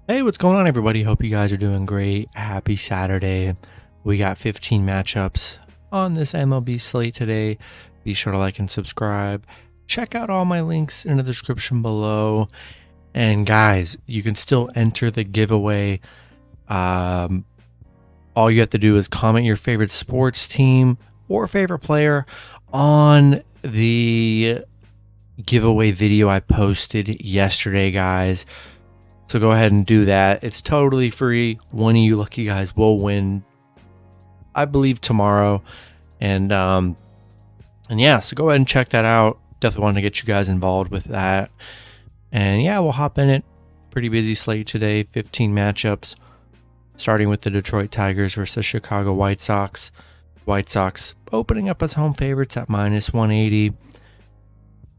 Hey, what's going on, everybody? Hope you guys are doing great. Happy Saturday. We got 15 matchups on this MLB slate today. Be sure to like and subscribe. Check out all my links in the description below. And guys, you can still enter the giveaway. All you have to do is comment your favorite sports team or favorite player on the giveaway video I posted yesterday, guys. So go ahead and do that. It's totally free. One of you lucky guys will win, I believe, tomorrow. And yeah, so go ahead and check that out. Definitely want to get you guys involved with that. And yeah, we'll hop in it. Pretty busy slate today. 15 matchups, starting with the Detroit Tigers versus the Chicago White Sox. White Sox opening up as home favorites at minus 180.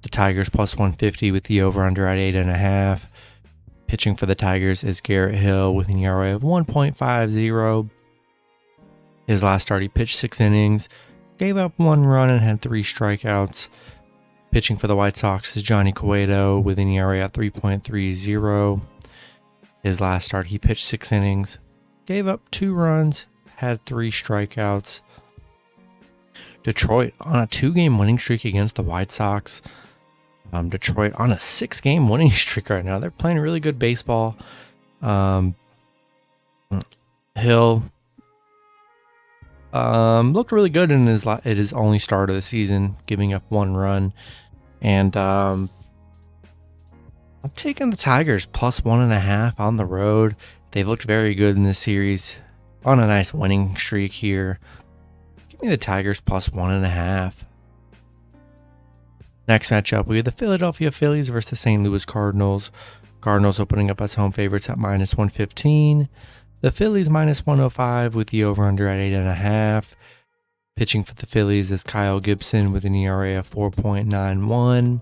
The Tigers plus 150 with the over-under at 8.5. Pitching for the Tigers is Garrett Hill with an ERA of 1.50. His last start, he pitched 6 innings, gave up 1 run, and had 3 strikeouts. Pitching for the White Sox is Johnny Cueto with an ERA at 3.30. His last start, he pitched 6 innings, gave up 2 runs, had 3 strikeouts. Detroit on a 2-game winning streak against the White Sox. Detroit on a 6-game winning streak right now. They're playing really good baseball. Hill looked really good in his only start of the season, giving up 1 run. And I'm taking the Tigers plus 1.5 on the road. They've looked very good in this series, on a nice winning streak here. Give me the Tigers plus 1.5. Next matchup, we have the Philadelphia Phillies versus the St. Louis Cardinals. Cardinals opening up as home favorites at minus 115. The Phillies minus 105 with the over-under at 8.5. Pitching for the Phillies is Kyle Gibson with an ERA of 4.91.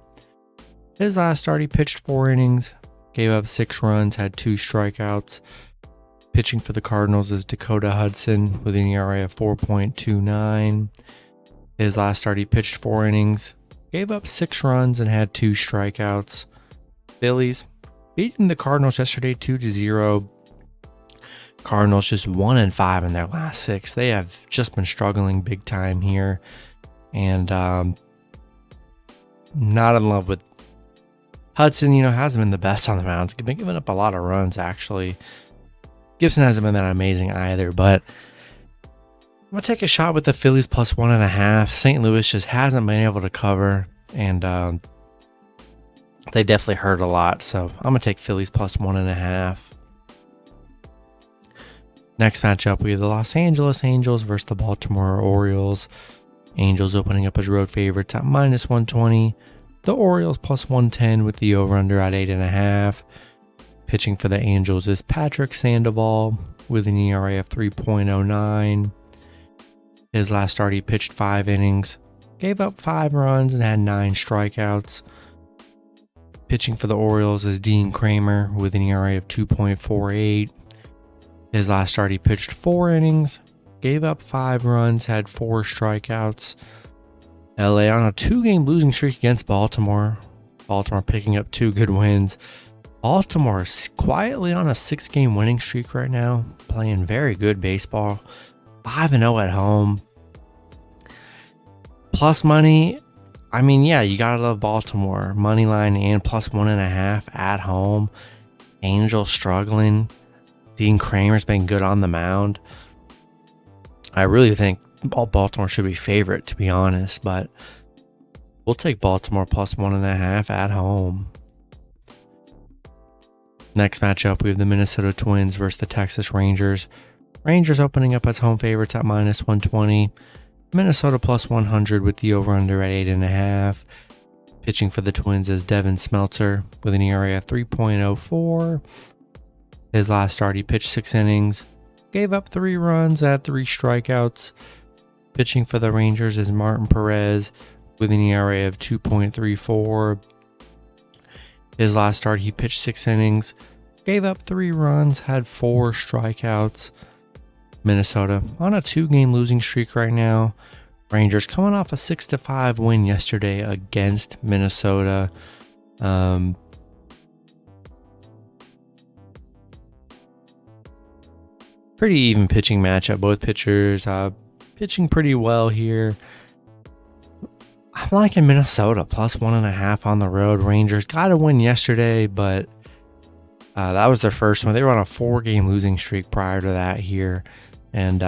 His last start, he pitched 4 innings, gave up 6 runs, had 2 strikeouts. Pitching for the Cardinals is Dakota Hudson with an ERA of 4.29. His last start, he pitched 4 innings, gave up 6 runs, and had 2 strikeouts. Phillies beating the Cardinals yesterday 2-0. Cardinals just 1-5 in their last 6. They have just been struggling big time here. And not in love with Hudson. Hasn't been the best on the mound. He's been giving up a lot of runs, actually. Gibson hasn't been that amazing either, but I'm going to take a shot with the Phillies plus 1.5. St. Louis just hasn't been able to cover, and they definitely hurt a lot. So I'm going to take Phillies plus 1.5. Next matchup, we have the Los Angeles Angels versus the Baltimore Orioles. Angels opening up as road favorites at minus 120. The Orioles plus 110 with the over-under at 8.5. Pitching for the Angels is Patrick Sandoval with an ERA of 3.09. His last start, he pitched 5 innings, gave up 5 runs, and had 9 strikeouts. Pitching for the Orioles is Dean Kramer with an ERA of 2.48. His last start, he pitched 4 innings, gave up 5 runs, had 4 strikeouts. LA on a 2-game losing streak against Baltimore. Baltimore picking up 2 good wins. Baltimore quietly on a 6-game winning streak right now, playing very good baseball. 5-0 at home. Plus money, you gotta love Baltimore. Money line and plus 1.5 at home. Angels struggling. Dean Kramer's been good on the mound. I really think Baltimore should be favorite, to be honest, but we'll take Baltimore plus 1.5 at home. Next matchup, we have the Minnesota Twins versus the Texas Rangers. Rangers opening up as home favorites at minus 120. Minnesota plus 100 with the over-under at 8.5. Pitching for the Twins is Devin Smeltzer with an ERA of 3.04. His last start, he pitched 6 innings, gave up 3 runs, had 3 strikeouts. Pitching for the Rangers is Martin Perez with an ERA of 2.34. His last start, he pitched 6 innings, gave up 3 runs, had 4 strikeouts. Minnesota on a 2-game losing streak right now. Rangers coming off a 6-5 win yesterday against Minnesota. Pretty even pitching matchup. Both pitchers pitching pretty well here. I'm liking Minnesota plus 1.5 on the road. Rangers got a win yesterday, but that was their first one. They were on a 4-game losing streak prior to that here. And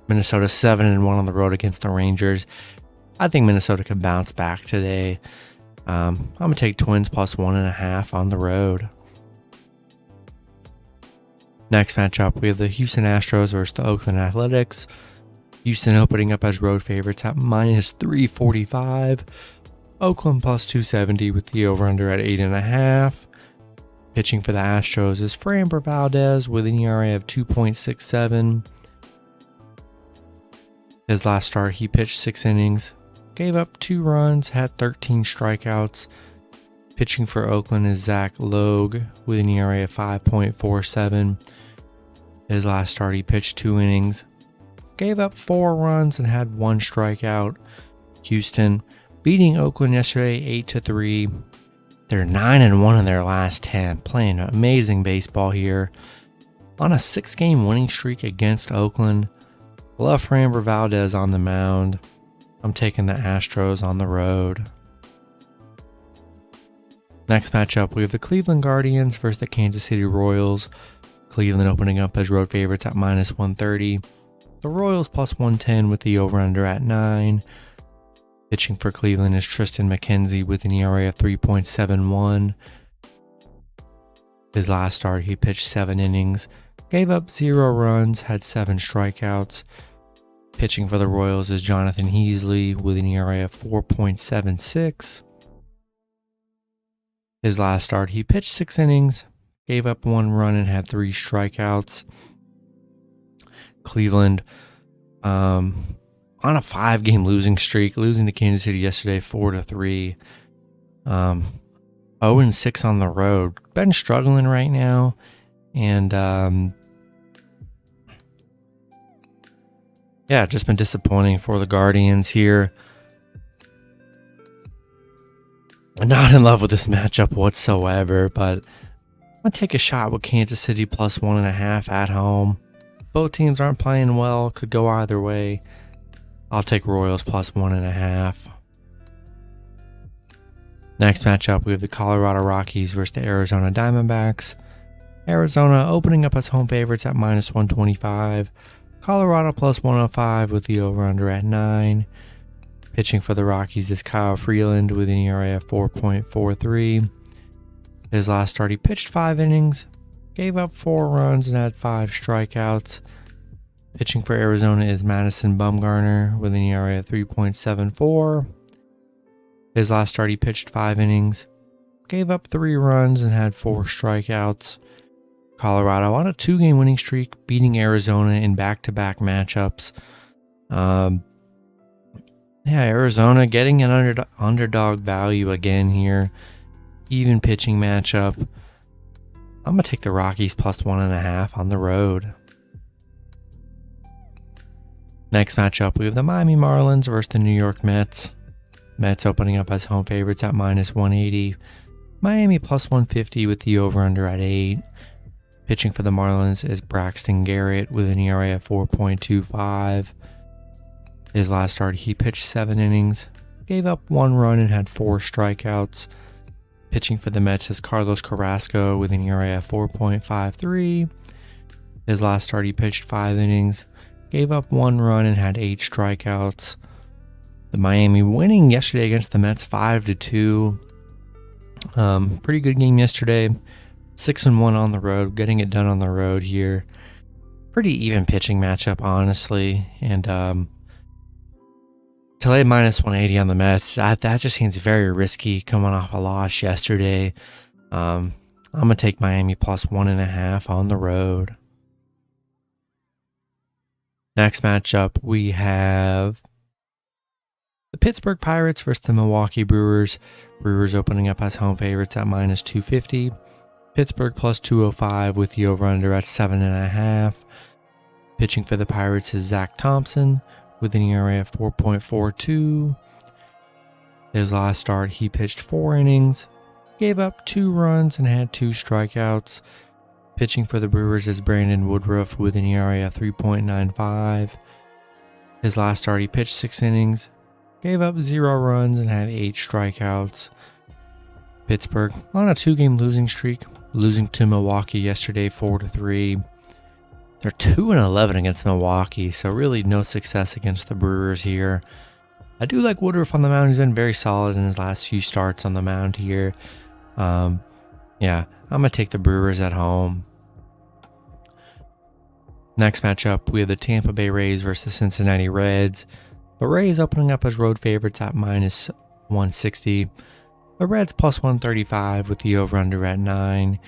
Minnesota 7-1 on the road against the Rangers. I think Minnesota can bounce back today. I'm going to take Twins plus 1.5 on the road. Next matchup, we have the Houston Astros versus the Oakland Athletics. Houston opening up as road favorites at minus 345. Oakland plus 270 with the over-under at 8.5. Pitching for the Astros is Framber Valdez with an ERA of 2.67. His last start, he pitched 6 innings, gave up 2 runs, had 13 strikeouts. Pitching for Oakland is Zach Logue with an ERA of 5.47. His last start, he pitched 2 innings, gave up 4 runs, and had 1 strikeout. Houston beating Oakland yesterday 8-3. They're 9-1 in their last 10, playing amazing baseball here. On a 6-game winning streak against Oakland. Love Framber Valdez on the mound. I'm taking the Astros on the road. Next matchup, we have the Cleveland Guardians versus the Kansas City Royals. Cleveland opening up as road favorites at minus 130. The Royals plus 110 with the over-under at 9. Pitching for Cleveland is Tristan McKenzie with an ERA of 3.71. His last start, he pitched 7 innings, gave up 0 runs, had 7 strikeouts. Pitching for the Royals is Jonathan Heasley with an ERA of 4.76. His last start, he pitched 6 innings, gave up 1 run, and had 3 strikeouts. Cleveland, on a 5-game losing streak, losing to Kansas City yesterday 4-3. 0-6 on the road. Been struggling right now, and just been disappointing for the Guardians here. I'm not in love with this matchup whatsoever, but I'm going to take a shot with Kansas City plus 1.5 at home. Both teams aren't playing well, could go either way. I'll take Royals plus 1.5. Next matchup, we have the Colorado Rockies versus the Arizona Diamondbacks. Arizona opening up as home favorites at minus 125. Colorado plus 105 with the over-under at 9. Pitching for the Rockies is Kyle Freeland with an ERA of 4.43. His last start, he pitched 5 innings, gave up 4 runs, and had 5 strikeouts. Pitching for Arizona is Madison Bumgarner with an ERA of 3.74. His last start, he pitched 5 innings, gave up 3 runs, and had 4 strikeouts. Colorado on a 2-game winning streak, beating Arizona in back-to-back matchups. Arizona getting an underdog value again here. Even pitching matchup. I'm going to take the Rockies plus 1.5 on the road. Next matchup, we have the Miami Marlins versus the New York Mets. Mets opening up as home favorites at minus 180. Miami plus 150 with the over-under at 8. Pitching for the Marlins is Braxton Garrett with an ERA of 4.25. His last start, he pitched 7 innings, gave up 1 run, and had 4 strikeouts. Pitching for the Mets is Carlos Carrasco with an ERA of 4.53. His last start, he pitched 5 innings, gave up 1 run, and had 8 strikeouts. The Miami winning yesterday against the Mets 5-2. Pretty good game yesterday. 6-1 on the road, getting it done on the road here. Pretty even pitching matchup, honestly. And to lay minus 180 on the Mets, that just seems very risky coming off a loss yesterday. I'm going to take Miami plus 1.5 on the road. Next matchup, we have the Pittsburgh Pirates versus the Milwaukee Brewers. Brewers opening up as home favorites at minus 250. Pittsburgh plus 205 with the over-under at 7.5. Pitching for the Pirates is Zach Thompson with an ERA of 4.42. His last start, he pitched 4 innings, gave up 2 runs, and had 2 strikeouts. Pitching for the Brewers is Brandon Woodruff with an ERA of 3.95. His last start, he pitched 6 innings, gave up 0 runs, and had 8 strikeouts. Pittsburgh on a 2-game losing streak, losing to Milwaukee yesterday 4-3. They're 2-11 against Milwaukee, so really no success against the Brewers here. I do like Woodruff on the mound. He's been very solid in his last few starts on the mound here. Yeah, I'm going to take the Brewers at home. Next matchup, we have the Tampa Bay Rays versus Cincinnati Reds. The Rays opening up as road favorites at minus 160. The Reds plus 135 with the over-under at 9.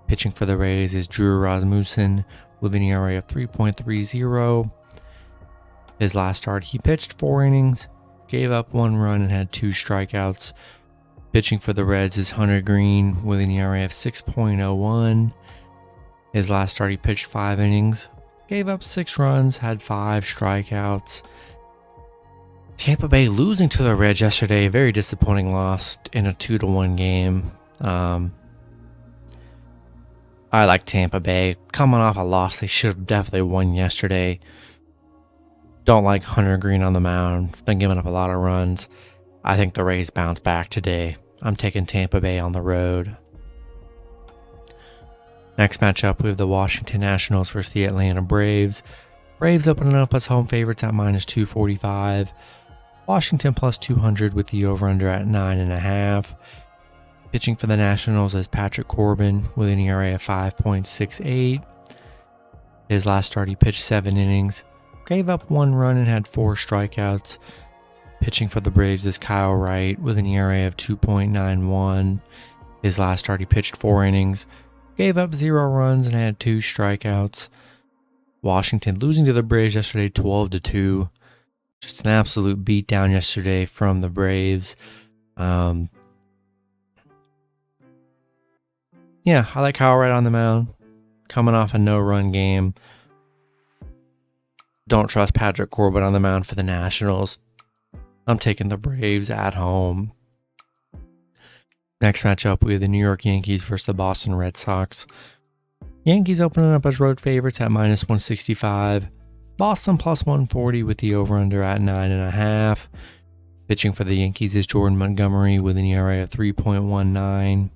Pitching for the Rays is Drew Rasmussen with an ERA of 3.30. His last start, he pitched 4 innings, gave up 1 run, and had 2 strikeouts. Pitching for the Reds is Hunter Green with an ERA of 6.01. His last start, he pitched 5 innings, gave up 6 runs, had 5 strikeouts. Tampa Bay losing to the Reds yesterday, a very disappointing loss in a 2-1 game. I like Tampa Bay. Coming off a loss, they should have definitely won yesterday. Don't like Hunter Green on the mound. It's been giving up a lot of runs. I think the Rays bounce back today. I'm taking Tampa Bay on the road. Next matchup, we have the Washington Nationals versus the Atlanta Braves. Braves opening up as home favorites at minus 245. Washington plus 200 with the over-under at 9.5. Pitching for the Nationals is Patrick Corbin with an ERA of 5.68. His last start, he pitched 7 innings, gave up 1 run, and had 4 strikeouts. Pitching for the Braves is Kyle Wright with an ERA of 2.91. His last start, he pitched 4 innings, gave up 0 runs, and had 2 strikeouts. Washington losing to the Braves yesterday 12-2. Just an absolute beatdown yesterday from the Braves. Yeah, I like Kyle Wright on the mound. Coming off a no-run game. Don't trust Patrick Corbin on the mound for the Nationals. I'm taking the Braves at home. Next matchup, we have the New York Yankees versus the Boston Red Sox. Yankees opening up as road favorites at minus 165. Boston plus 140 with the over-under at 9.5. Pitching for the Yankees is Jordan Montgomery with an ERA of 3.19.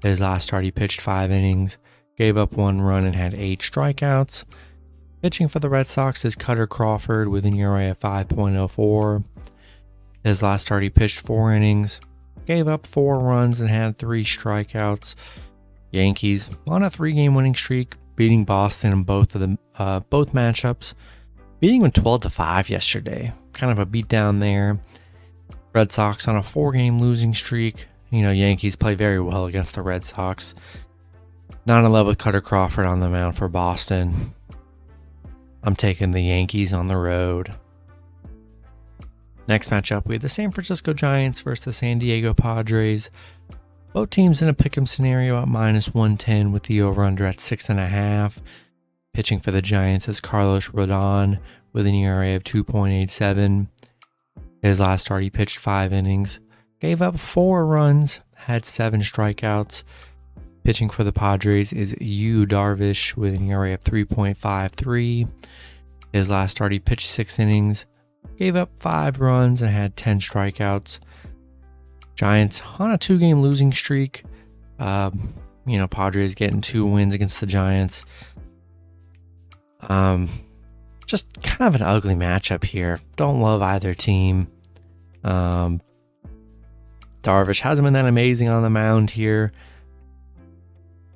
His last start, he pitched 5 innings, gave up 1 run, and had 8 strikeouts. Pitching for the Red Sox is Cutter Crawford with an ERA of 5.04. His last start, he pitched 4 innings, gave up 4 runs, and had 3 strikeouts. Yankees on a 3-game winning streak, beating Boston in both matchups, beating them 12-5 yesterday. Kind of a beatdown there. Red Sox on a 4-game losing streak. Yankees play very well against the Red Sox. Not in love with Cutter Crawford on the mound for Boston. I'm taking the Yankees on the road. Next matchup, we have the San Francisco Giants versus the San Diego Padres. Both teams in a pick'em scenario at minus 110 with the over-under at 6.5. Pitching for the Giants is Carlos Rodon with an ERA of 2.87. His last start, he pitched 5 innings, gave up 4 runs, had 7 strikeouts. Pitching for the Padres is Yu Darvish with an ERA of 3.53. His last start, he pitched 6 innings, gave up 5 runs, and had 10 strikeouts. Giants on a 2-game losing streak. Padres getting 2 wins against the Giants. Just kind of an ugly matchup here. Don't love either team. Darvish hasn't been that amazing on the mound here.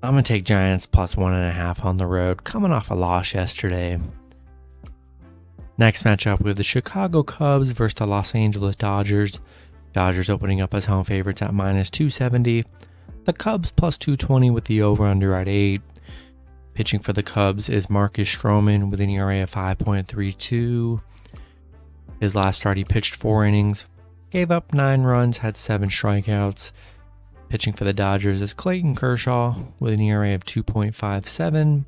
I'm going to take Giants plus 1.5 on the road, coming off a loss yesterday. Next matchup, we have the Chicago Cubs versus the Los Angeles Dodgers. Dodgers opening up as home favorites at minus 270. The Cubs plus 220 with the over-under at 8. Pitching for the Cubs is Marcus Stroman with an ERA of 5.32. His last start, he pitched 4 innings, gave up 9 runs, had 7 strikeouts. Pitching for the Dodgers is Clayton Kershaw with an ERA of 2.57.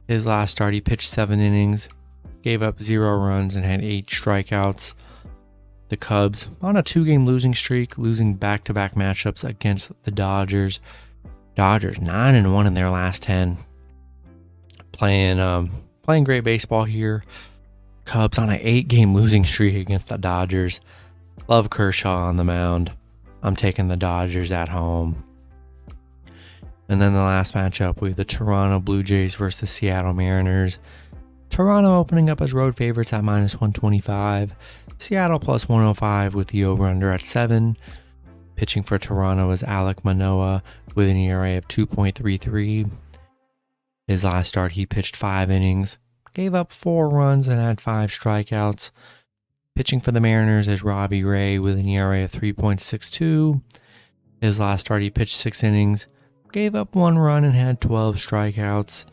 His last start, he pitched 7 innings, gave up 0 runs, and had 8 strikeouts. The Cubs on a 2-game losing streak, losing back-to-back matchups against the Dodgers. Dodgers 9-1 in their last 10. Playing great baseball here. Cubs on an 8-game losing streak against the Dodgers. Love Kershaw on the mound. I'm taking the Dodgers at home. And then the last matchup, we have the Toronto Blue Jays versus the Seattle Mariners. Toronto opening up as road favorites at -125. Seattle plus 105 with the over-under at 7. Pitching for Toronto is Alek Manoah with an ERA of 2.33. His last start, he pitched 5 innings, gave up 4 runs and had 5 strikeouts. Pitching for the Mariners is Robbie Ray with an ERA of 3.62. His last start, he pitched 6 innings, gave up 1 run and had 12 strikeouts.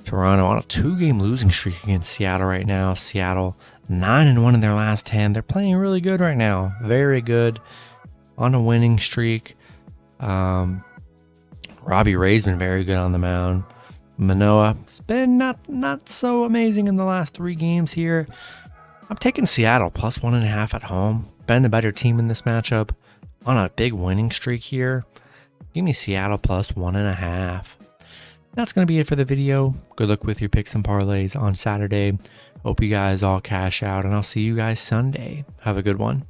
Toronto on a 2-game losing streak against Seattle right now. Seattle 9-1 in their last 10. They're playing really good right now. Very good. On a winning streak. Robbie Ray's been very good on the mound. Manoah's been not so amazing in the last 3 games here. I'm taking Seattle plus 1.5 at home. Been the better team in this matchup. On a big winning streak here. Give me Seattle plus 1.5. That's going to be it for the video. Good luck with your picks and parlays on Saturday. Hope you guys all cash out, and I'll see you guys Sunday. Have a good one.